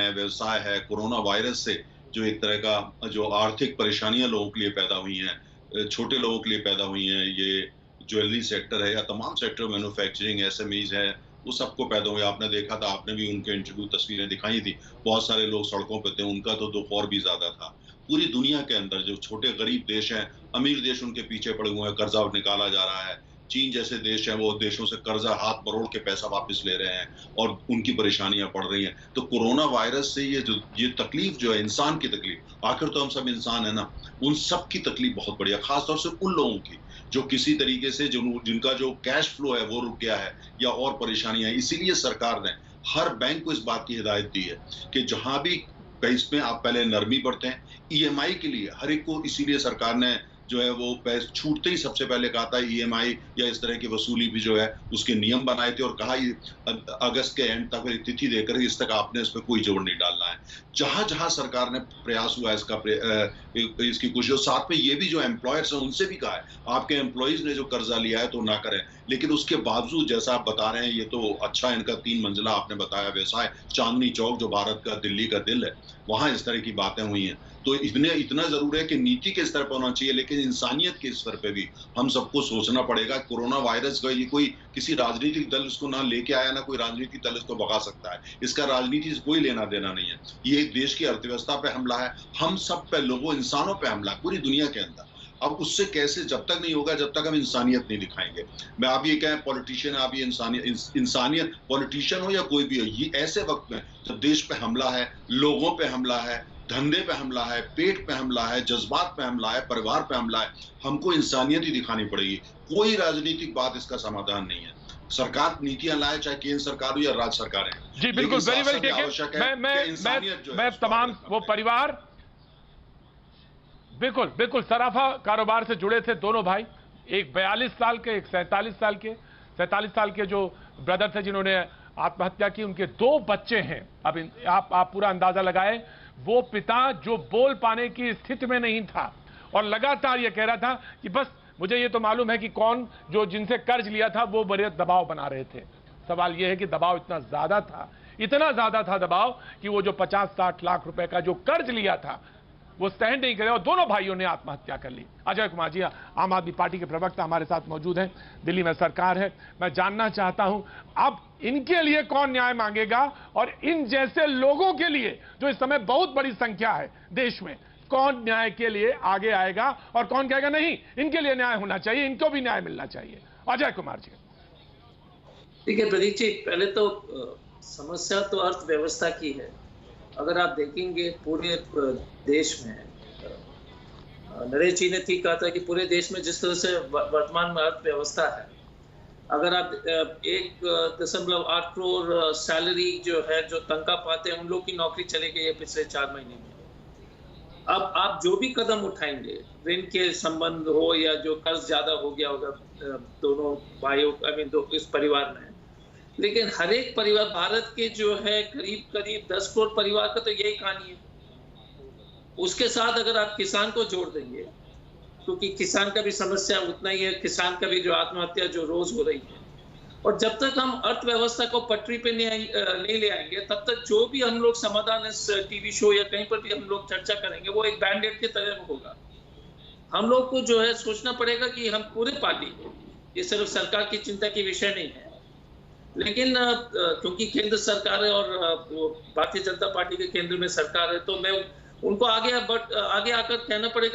है, व्यवसाय है, कोरोना वायरस से जो एक तरह का जो आर्थिक परेशानियाँ लोगों के लिए पैदा हुई हैं, छोटे लोगों के लिए पैदा हुई हैं, ये ज्वेलरी सेक्टर है या तमाम सेक्टर मैन्युफैक्चरिंग, एसएमईज़ हैं, वो सबको पैदा हुए। आपने देखा था, आपने भी उनके इंटरव्यू तस्वीरें दिखाई थी। बहुत सारे लोग सड़कों पे थे, उनका तो दुःख और भी ज़्यादा था। पूरी दुनिया के अंदर जो छोटे गरीब देश हैं, अमीर देश उनके पीछे पड़े हुए हैं, कर्ज़ा निकाला जा रहा है। चीन जैसे देश हैं, वो देशों से कर्ज़ा हाथ मरोड़ के पैसा वापस ले रहे हैं और उनकी परेशानियाँ बढ़ रही हैं। तो कोरोना वायरस से ये तकलीफ़ जो है, इंसान की तकलीफ़, आखिर तो हम सब इंसान हैं ना, उन सब की तकलीफ़ बहुत बड़ी है, ख़ास तौर से उन लोगों की, जो किसी तरीके से जिनका जो कैश फ्लो है, वो रुक गया है या और परेशानियाँ हैं। इसीलिए सरकार ने हर बैंक को इस बात की हिदायत दी है कि जहाँ भी इसमें आप पहले नरमी बरतें। ईएमआई के लिए हर एक को, इसीलिए सरकार ने जो है वो पैसे छूटते ही सबसे पहले कहा था ईएमआई या इस तरह की वसूली भी जो है उसके नियम बनाए थे और कहा ये अगस्त के एंड तक तिथि देकर इस तक आपने इस पे कोई जोर नहीं डालना है। जहां-जहां सरकार ने प्रयास हुआ इसकी कोशिश, और साथ में ये भी जो एम्प्लॉयर्स हैं उनसे भी कहा है, आपके एम्प्लॉइज ने जो कर्जा लिया है तो ना करें। लेकिन उसके बावजूद जैसा आप बता रहे हैं, ये तो अच्छा इनका 3 मंजिला आपने बताया व्यवसाय, चांदनी चौक जो भारत का, दिल्ली का दिल है, वहां इस तरह की बातें हुई हैं। तो इतना ज़रूर है कि नीति के स्तर पर होना चाहिए, लेकिन इंसानियत के स्तर पे भी हम सबको सोचना पड़ेगा। कोरोना वायरस का ये कोई किसी राजनीतिक दल इसको ना लेके आया, ना कोई राजनीतिक दल इसको भगा सकता है। इसका राजनीति से कोई लेना-देना नहीं है। ये एक देश की अर्थव्यवस्था पे हमला है, हम सब पे, लोगों, इंसानों पे हमला है, पूरी दुनिया के अंदर। अब उससे कैसे, जब तक नहीं होगा, जब तक हम इंसानियत नहीं दिखाएँगे। मैं आप ये कहें पॉलिटिशियन, आप ये इंसानियत, पॉलिटिशियन हो या कोई भी हो, ये ऐसे वक़्त में जब देश पे हमला है, लोगों पे हमला है, धंधे पे हमला है, पेट पे हमला है, जज़्बात पे हमला है, परिवार पे हमला है, हमको इंसानियत ही दिखानी पड़ेगी। कोई राजनीतिक बात इसका समाधान नहीं है। सरकार नीतियाँ लाए, चाहे केंद्र सरकार हो या राज्य सरकारें। जी बिल्कुल, वेरी वेल टेकन। आवश्यक है कि इंसानियत जो है मैं तमाम वो परिवार, बिल्कुल बिल्कुल, सराफा कारोबार से जुड़े थे दोनों भाई, एक 42 साल के, एक 47 साल के। 47 साल के जो ब्रदर थे जिन्होंने आत्महत्या की, उनके 2 बच्चे हैं। अब आप पूरा अंदाजा लगाएं, वो पिता जो बोल पाने की स्थिति में नहीं था और लगातार ये कह रहा था कि बस मुझे ये तो मालूम है कि कौन जो जिनसे कर्ज लिया था वो बड़े दबाव बना रहे थे। सवाल ये है कि दबाव इतना ज्यादा था, इतना ज्यादा था दबाव कि वो जो 50-60 लाख रुपए का जो कर्ज लिया था वो सहन नहीं करे और दोनों भाइयों ने आत्महत्या कर ली। अजय कुमार जी, आम आदमी पार्टी के प्रवक्ता हमारे साथ मौजूद हैं, दिल्ली में सरकार है। मैं जानना चाहता हूं अब इनके लिए कौन न्याय मांगेगा और इन जैसे लोगों के लिए जो इस समय बहुत बड़ी संख्या है देश में, कौन न्याय के लिए आगे आएगा और कौन कहेगा नहीं इनके लिए न्याय होना चाहिए, इनको भी न्याय मिलना चाहिए। अजय कुमार जी। ठीक है प्रदीप जी, पहले तो समस्या तो अर्थव्यवस्था की है। अगर आप देखेंगे पूरे देश में, नरेश जी ने ठीक कहा था कि पूरे देश में जिस तरह से वर्तमान में अर्थव्यवस्था है, अगर आप 1.8 करोड़ सैलरी जो है, जो तनख्वाह पाते हैं, उन लोग की नौकरी चली गई है पिछले 4 महीने में। अब आप जो भी कदम उठाएंगे, ऋण के संबंध हो या जो कर्ज ज्यादा हो गया होगा दोनों भाइयों इस परिवार में, लेकिन हर एक परिवार, भारत के जो है करीब 10 करोड़ परिवार का तो यही कहानी है। उसके साथ अगर आप किसान को जोड़ देंगे, क्योंकि किसान का भी समस्या उतना ही है, किसान का भी जो आत्महत्या जो रोज हो रही है, और जब तक हम अर्थव्यवस्था को पटरी पे नहीं ले आएंगे, तब तक जो भी हम लोग समाधान इस टीवी शो या कहीं पर भी हम लोग चर्चा करेंगे, वो एक बैंडेड की तरह होगा। हम लोग को जो है सोचना पड़ेगा कि हम पूरे पार्टी को, ये सिर्फ सरकार की चिंता की विषय नहीं है, लेकिन क्योंकि केंद्र सरकार है और भारतीय जनता पार्टी के केंद्र में सरकार है, तो मैं उनको आगे आकर कहना पड़ेगा